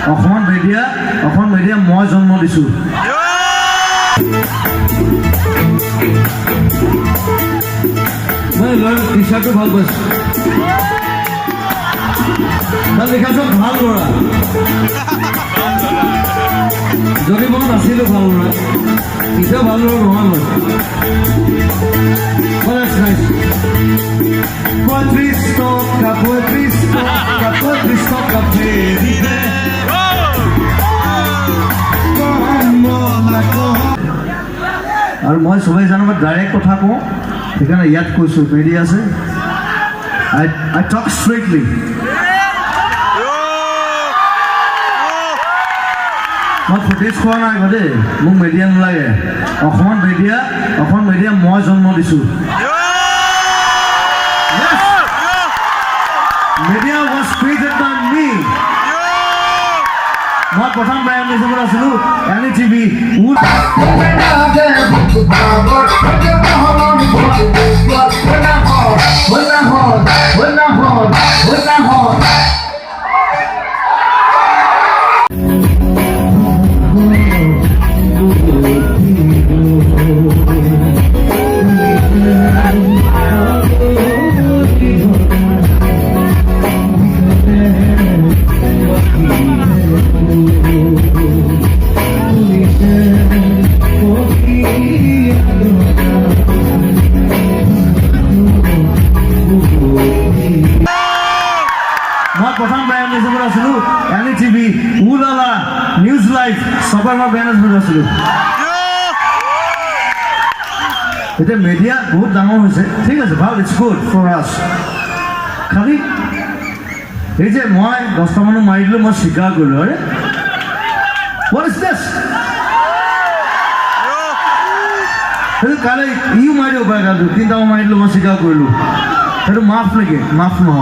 অসমত মেডিয়া মই জন্ম দিছোঁ। মই ল'ৰা টি চাৰ্টটো ভাল পাইছোঁ। তাত লিখা চব ভাল ল'ৰা। যদি মই নাছিলোঁ ভাল ল'ৰা, এতিয়া ভাল ল'ৰা নহয় মই। 35 টকা ফেৰিলে আৰু মই চবেই জানো মই ডাইৰেক্ট কথা কওঁ, সেইকাৰণে ইয়াত কৈছোঁ মিডিয়া আছে। I talk straightly. মই ফুটেজ খোৱা নাই দেই, মোক মিডিয়া নালাগে। অসমত মেডিয়া মই জন্ম দিছোঁ। Media was created by me. মই প্ৰথম প্ৰাইম মিনিষ্টাৰ আছিলোঁ NTV। মই প্ৰথম প্ৰাইম মিনিষ্টাৰ আছিলোঁ NTV, উজালা, নিউজ লাইভ, চবৰ মই বেনাৰ্ছ আছিলোঁ। এতিয়া মিডিয়া বহুত ডাঙৰ হৈছে, ঠিক আছে, ভাল, ইটছ গুড ফৰ আছ। খালি এই যে মই 10টা মানুহ মাৰি দিলোঁ, মই স্বীকাৰ কৰিলোঁ। আৰে হোৱাট ইজ দিছ? সেইটো কালি ইও মাৰি দিব পাৰে, কালি 3টা মাৰি দিলোঁ, মই স্বীকাৰ কৰিলোঁ। সেইটো মাফ নেকি? মাফ নহয়।